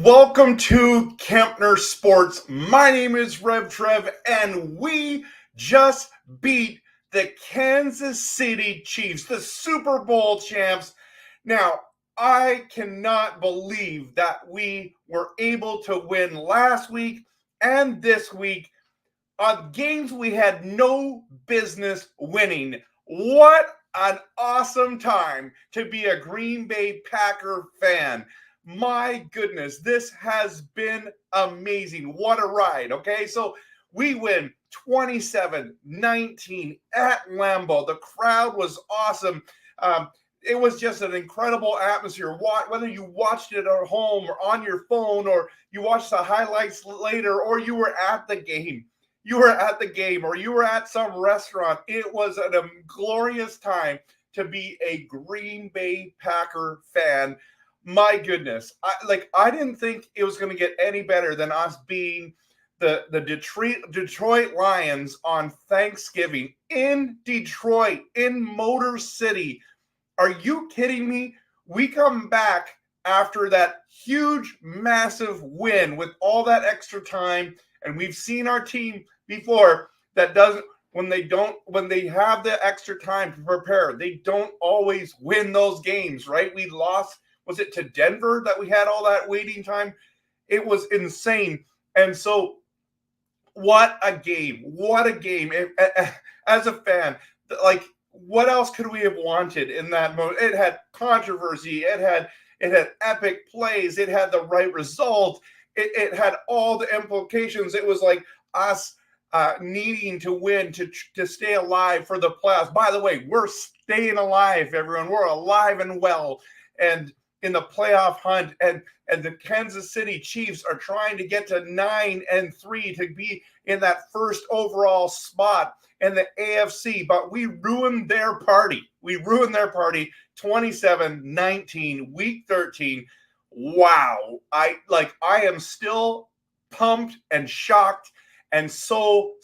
Welcome to Kempner Sports. My name is Rev Trev, and we just beat the Kansas City Chiefs, the Super Bowl champs. Now, I cannot believe that we were able to win last week and this week on games we had no business winning. What an awesome time to be a Green Bay Packer fan. My goodness, this has been amazing. What a ride, okay? So we win 27-19 at Lambeau. The crowd was awesome. It was just an incredible atmosphere. Whether you watched it at home or on your phone, or you watched the highlights later, or you were at the game. Or you were at some restaurant. It was a glorious time to be a Green Bay Packer fan. My goodness. I didn't think it was going to get any better than us being the Detroit Lions on Thanksgiving in Detroit, in Motor City. Are you kidding me? We come back after that huge, massive win with all that extra time, and we've seen our team before that doesn't, when they have the extra time to prepare, they don't always win those games, right? We lost, was it to Denver that we had all that waiting time? It was insane. And so what a game. As a fan, what else could we have wanted in that moment? It had controversy. It had epic plays. It had the right result. It had all the implications. It was like us needing to win to stay alive for the playoffs. By the way, we're staying alive, everyone. We're alive and well, and in the playoff hunt. And the Kansas City Chiefs are trying to get to 9-3 to be in that first overall spot in the AFC. But we ruined their party. 27-19, week 13. Wow. I am still pumped and shocked and so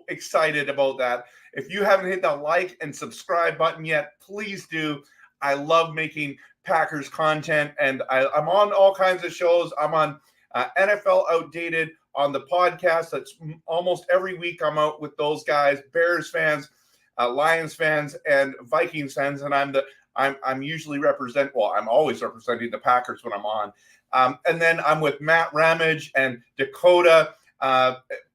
excited about that. If you haven't hit that like and subscribe button yet, please do. I love making Packers content, and I'm on all kinds of shows. I'm on NFL Outdated on the podcast. That's almost every week. I'm out with those guys, Bears fans, Lions fans, and Vikings fans, and I'm usually I'm always representing the Packers when I'm on. And then I'm with Matt Ramage and Dakota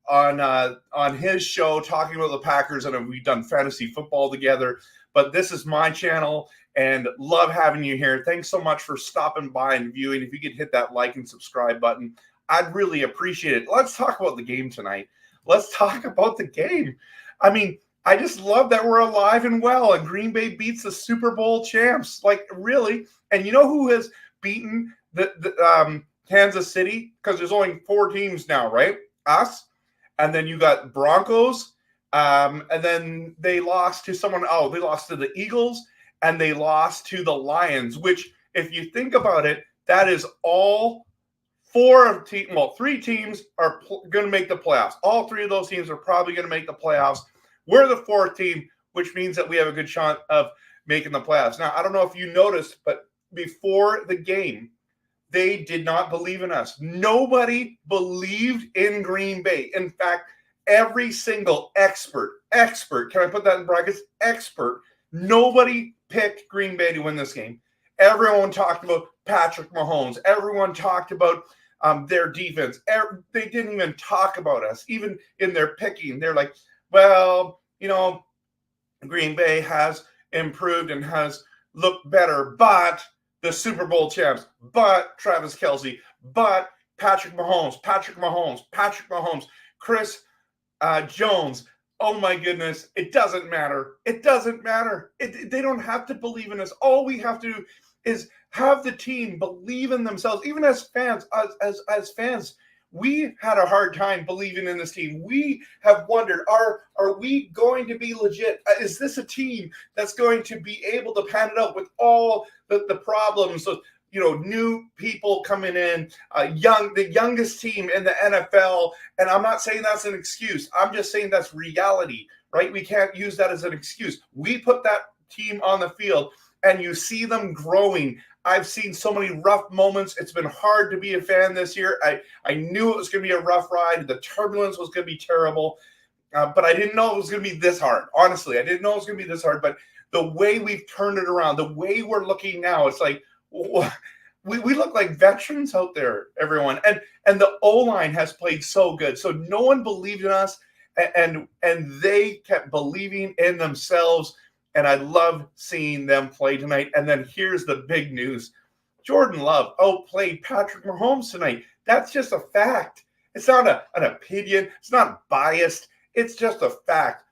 on his show talking about the Packers, and we've done fantasy football together. But this is my channel, and love having you here. Thanks so much for stopping by and viewing. If you could hit that like and subscribe button, I'd really appreciate it. Let's talk about the game tonight. Let's talk about the game. I mean, I just love that we're alive and well, and Green Bay beats the Super Bowl champs. Like, really? And you know who has beaten the Kansas City? Because there's only 4 teams now, right? Us. And then you got Broncos. And then they lost to someone. Oh, they lost to the Eagles, and they lost to the Lions, which, if you think about it, that is all 3 teams are going to make the playoffs. All 3 of those teams are probably going to make the playoffs. We're the 4th team, which means that we have a good shot of making the playoffs. Now, I don't know if you noticed, but before the game, they did not believe in us. Nobody believed in Green Bay. In fact, every single expert, can I put that in brackets? Expert, nobody picked Green Bay to win this game. Everyone talked about Patrick Mahomes. Everyone talked about their defense. They didn't even talk about us, even in their picking. They're like, well, Green Bay has improved and has looked better, but the Super Bowl champs, but Travis Kelce, but Patrick Mahomes, Chris Jones. Oh my goodness, it doesn't matter. They don't have to believe in us. All we have to do is have the team believe in themselves. Even as fans, as fans, we had a hard time believing in this team. We have wondered, are we going to be legit? Is this a team that's going to be able to pan it out with all the problems of, new people coming in, the youngest team in the NFL? And I'm not saying that's an excuse. I'm just saying that's reality, right? We can't use that as an excuse. We put that team on the field, and you see them growing I've seen so many rough moments. It's been hard to be a fan this year. I knew it was going to be a rough ride. The turbulence was going to be terrible, but I didn't know it was going to be this hard. Honestly, I didn't know it was going to be this hard. But the way we've turned it around, the way we're looking now, it's like we look like veterans out there, everyone. And the O-line has played so good. So no one believed in us, and they kept believing in themselves. And I love seeing them play tonight. And then here's the big news. Jordan Love outplayed Patrick Mahomes tonight. That's just a fact. It's not an opinion. It's not biased. It's just a fact.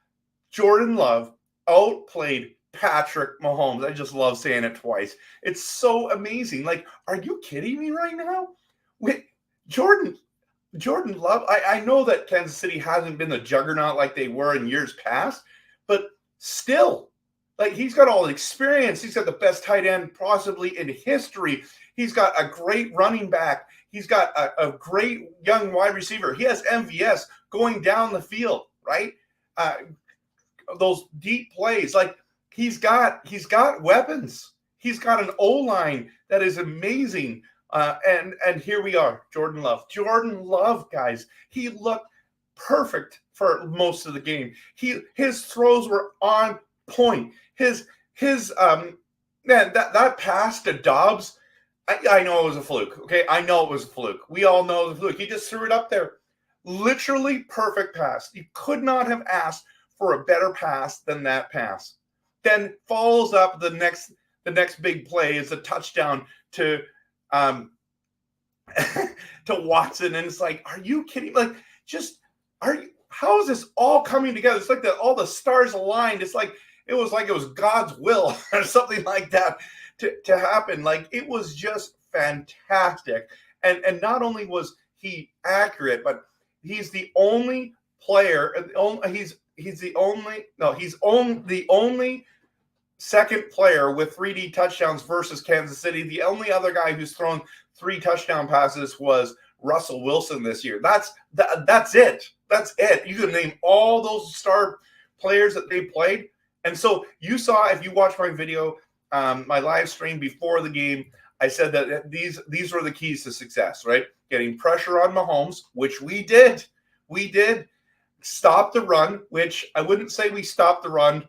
Jordan Love outplayed Patrick Mahomes. I just love saying it twice. It's so amazing. Like, are you kidding me right now? Jordan Love, I know that Kansas City hasn't been the juggernaut like they were in years past, but still, like, he's got all the experience. He's got the best tight end possibly in history. He's got a great running back. He's got a great young wide receiver. He has MVS going down the field, right? Those deep plays. Like, he's got weapons. He's got an O-line that is amazing. And here we are, Jordan Love. Jordan Love, guys, he looked perfect for most of the game. His throws were on point. His that pass to Dobbs, I know it was a fluke. Okay, I know it was a fluke. We all know it was a fluke. He just threw it up there. Literally perfect pass. You could not have asked for a better pass than that pass. Then follows up the next big play is a touchdown to to Watson, and it's like, are you kidding? Like, how is this all coming together? It's like all the stars aligned. It's like it was God's will or something like that to happen. Like, it was just fantastic. And not only was he accurate, but he's the only player. He's the only second player with 3D touchdowns versus Kansas City. The only other guy who's thrown 3 touchdown passes was Russell Wilson this year. That's it. That's it. You can name all those star players that they played. And so you saw, if you watched my video, my live stream before the game, I said that these were the keys to success, right? Getting pressure on Mahomes, which we did. We did. Stop the run, which I wouldn't say we stopped the run.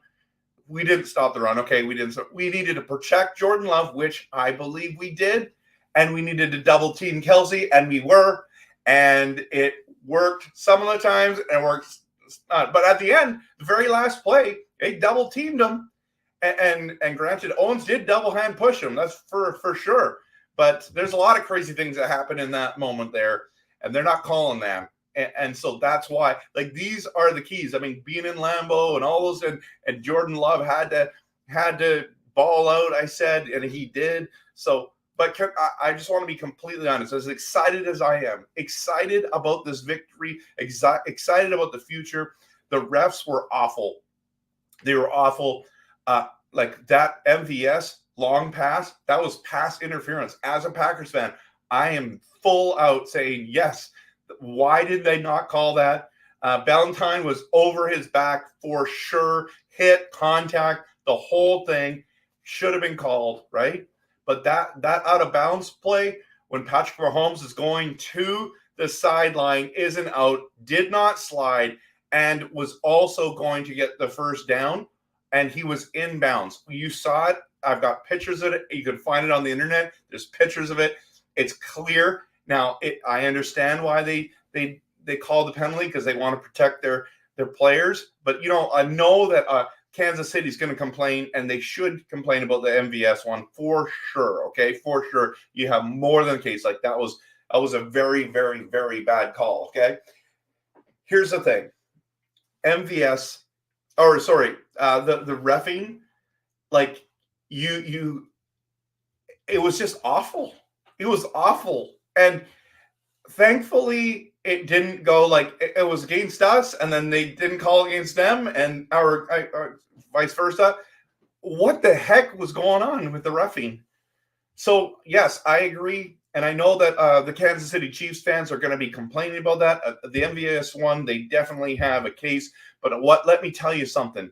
We didn't stop the run. Okay, we didn't. We needed to protect Jordan Love, which I believe we did. And we needed to double team Kelsey, and we were. And it worked some of the times, and it worked. But at the end, the very last play, they double teamed him. And granted, Owens did double hand push him. That's for sure. But there's a lot of crazy things that happen in that moment there, and they're not calling them. And so that's why, like, these are the keys. I mean, being in Lambeau and all those, and Jordan Love had to ball out, I said, and he did. So, but I just want to be completely honest. As excited as I am, excited about this victory, excited about the future, the refs were awful. They were awful. Like that MVS long pass, that was pass interference. As a Packers fan, I am full out saying yes. Why did they not call that? Valentine was over his back for sure. Hit, contact, the whole thing should have been called, right? But that out of bounds play when Patrick Mahomes is going to the sideline isn't out, did not slide, and was also going to get the first down, and he was inbounds. You saw it. I've got pictures of it. You can find it on the internet. There's pictures of it. It's clear. Now, I understand why they call the penalty, because they want to protect their players. But, I know that Kansas City's going to complain, and they should complain about the MVS one for sure, okay? For sure. You have more than a case. Like, that was a very, very, very bad call, okay? Here's the thing. the reffing, like, it was just awful. It was awful. And thankfully, it didn't go like it was against us, and then they didn't call against them, and our vice versa. What the heck was going on with the reffing? So, yes, I agree. And I know that the Kansas City Chiefs fans are going to be complaining about that. The MVS one, they definitely have a case. But let me tell you something.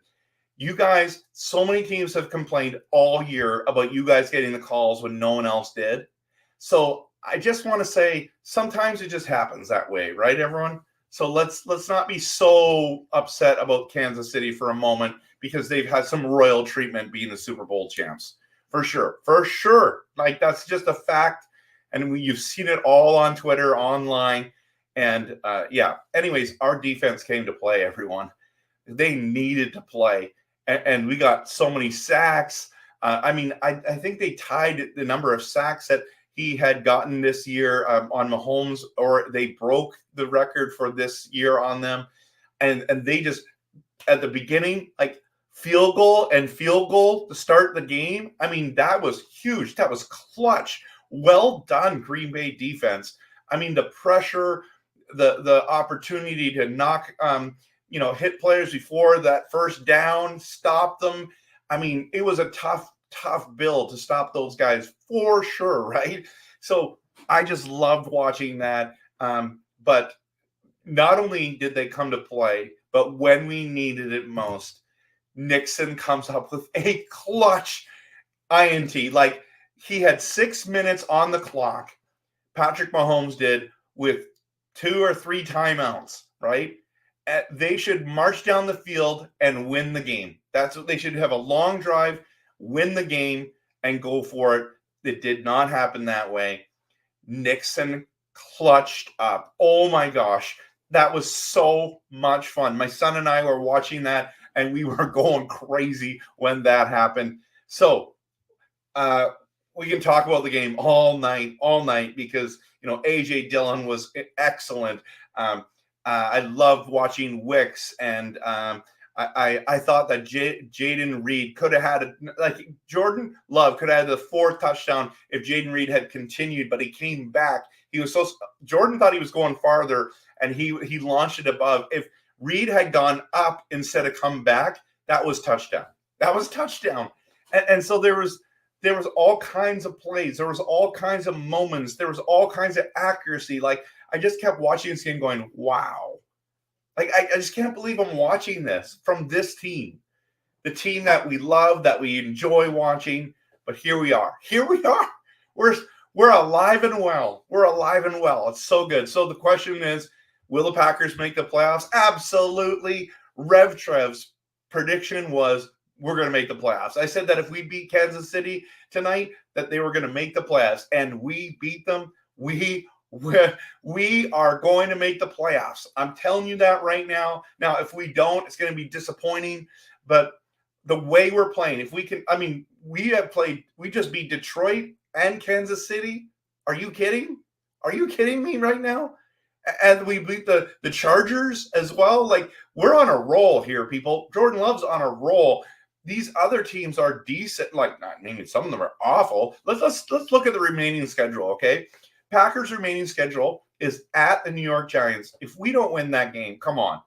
You guys, so many teams have complained all year about you guys getting the calls when no one else did. So I just want to say sometimes it just happens that way, right, everyone? So let's not be so upset about Kansas City for a moment because they've had some royal treatment being the Super Bowl champs. For sure. Like, that's just a fact. And you've seen it all on Twitter, online. And yeah, anyways, our defense came to play, everyone. They needed to play. And we got so many sacks. I mean, I think they tied the number of sacks that he had gotten this year on Mahomes, or they broke the record for this year on them. And they just, at the beginning, like, field goal to start the game. I mean, that was huge. That was clutch. Well done, Green Bay defense. I mean, the pressure, the opportunity to knock, hit players before that first down, stop them. I mean, it was a tough bill to stop those guys for sure, right? So I just loved watching that. But not only did they come to play, but when we needed it most, Nixon comes up with a clutch INT. Like, he had 6 minutes on the clock. Patrick Mahomes did, with 2 or 3 timeouts, right? They should march down the field and win the game. That's what they should have, a long drive, win the game, and go for it. It did not happen that way. Nixon clutched up. Oh my gosh. That was so much fun. My son and I were watching that, and we were going crazy when that happened. So we can talk about the game all night because, A.J. Dillon was excellent. I loved watching Wicks, and I thought that Jaden Reed could have had Jordan Love could have had the 4th touchdown if Jaden Reed had continued, but he came back. Jordan thought he was going farther, and he launched it above. If Reed had gone up instead of come back, that was touchdown. And so there was all kinds of plays. There was all kinds of moments. There was all kinds of accuracy. Like, I just kept watching this game going, wow. Like, I just can't believe I'm watching this from this team. The team that we love, that we enjoy watching. But here we are. We're alive and well. It's so good. So the question is, will the Packers make the playoffs? Absolutely. Rev Trev's prediction was, we're going to make the playoffs. I said that if we beat Kansas City tonight, that they were going to make the playoffs, and we beat them. We are going to make the playoffs. I'm telling you that right now. Now, if we don't, it's going to be disappointing. But the way we're playing, we just beat Detroit and Kansas City. Are you kidding? Are you kidding me right now? And we beat the Chargers as well. Like, we're on a roll here, people. Jordan Love's on a roll. These other teams are decent. Like, not meaning some of them are awful. Let's look at the remaining schedule, okay? Packers' remaining schedule is at the New York Giants. If we don't win that game, come on.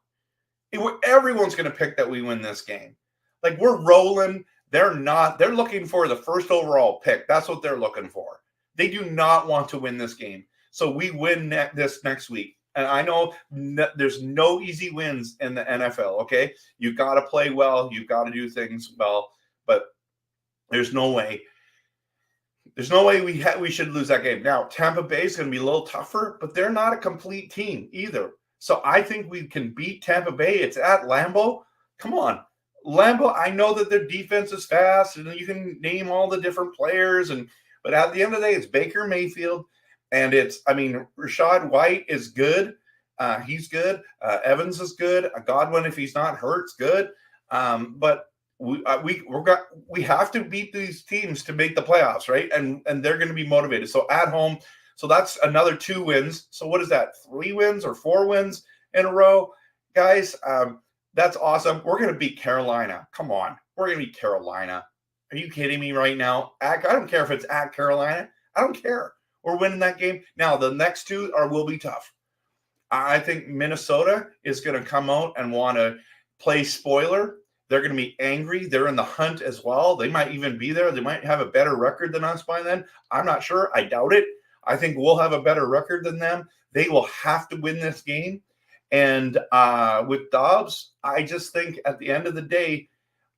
Everyone's going to pick that we win this game. Like, we're rolling. They're not. They're looking for the first overall pick. That's what they're looking for. They do not want to win this game. So we win this next week. And I know there's no easy wins in the NFL, okay? You got to play well. You got to do things well. But there's no way. There's no way we should lose that game. Now, Tampa Bay is going to be a little tougher, but they're not a complete team either. So I think we can beat Tampa Bay. It's at Lambeau. Come on. Lambeau, I know that their defense is fast, and you can name all the different players, but at the end of the day, it's Baker Mayfield, and Rachaad White is good. He's good. Evans is good. Godwin, if he's not hurt, is good. But we have to beat these teams to make the playoffs, right? And they're going to be motivated. So at home, so that's another 2 wins. So what is that? 3 wins or 4 wins in a row, guys? That's awesome. We're going to beat Carolina. Come on, we're going to beat Carolina. Are you kidding me right now? I don't care if it's at Carolina. I don't care. We're winning that game. Now the next 2 will be tough. I think Minnesota is going to come out and want to play spoiler. They're going to be angry. They're in the hunt as well. They might even be there. They might have a better record than us by then. I'm not sure. I doubt it. I think we'll have a better record than them. They will have to win this game. And with Dobbs, I just think at the end of the day,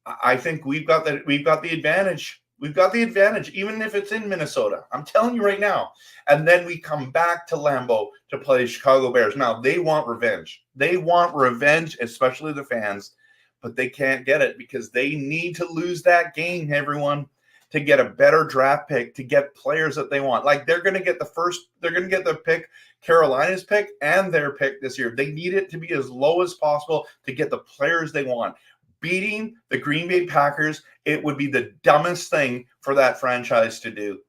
I think we've got the advantage. We've got the advantage, even if it's in Minnesota. I'm telling you right now. And then we come back to Lambeau to play Chicago Bears. Now, they want revenge. They want revenge, especially the fans, but they can't get it because they need to lose that game, everyone, to get a better draft pick, to get players that they want. Like, they're going to get the pick, Carolina's pick, and their pick this year. They need it to be as low as possible to get the players they want. Beating the Green Bay Packers, it would be the dumbest thing for that franchise to do,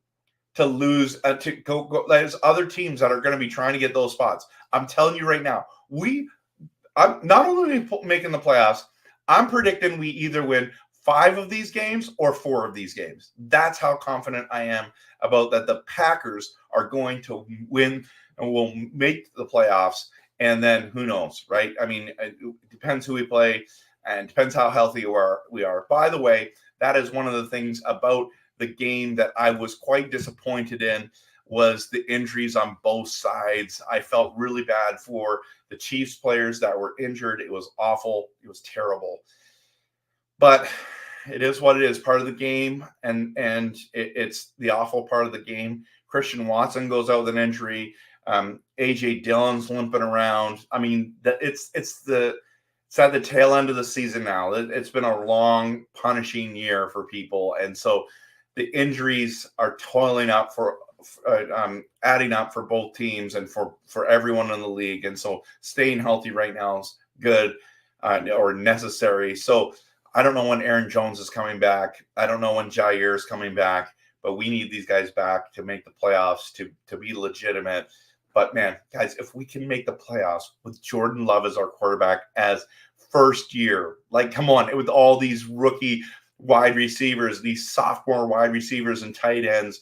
to lose, to go. There's other teams that are going to be trying to get those spots. I'm telling you right now, I'm not only making the playoffs, I'm predicting we either win 5 of these games or 4 of these games. That's how confident I am about that. The Packers are going to win and will make the playoffs. And then who knows, right? I mean, it depends who we play. And depends how healthy we are. By the way, that is one of the things about the game that I was quite disappointed in, was the injuries on both sides. I felt really bad for the Chiefs players that were injured. It was awful. It was terrible. But it is what it is, part of the game, and it's the awful part of the game. Christian Watson goes out with an injury. A.J. Dillon's limping around. I mean, it's at the tail end of the season now. It's been a long, punishing year for people. And so the injuries are toiling up adding up for both teams and for everyone in the league. And so staying healthy right now is good or necessary. So I don't know when Aaron Jones is coming back. I don't know when Jair is coming back, but we need these guys back to make the playoffs, to be legitimate. But man, guys, if we can make the playoffs with Jordan Love as our quarterback as first year, like, come on, with all these rookie wide receivers, these sophomore wide receivers and tight ends,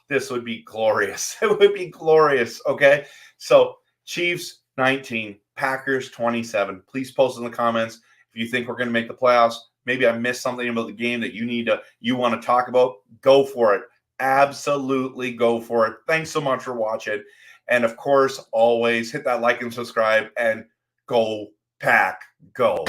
this would be glorious. It would be glorious. Okay. So Chiefs 19, Packers 27. Please post in the comments if you think we're going to make the playoffs. Maybe I missed something about the game that you want to talk about. Go for it. Absolutely go for it. Thanks so much for watching. And of course, always hit that like and subscribe, and go Pack, go.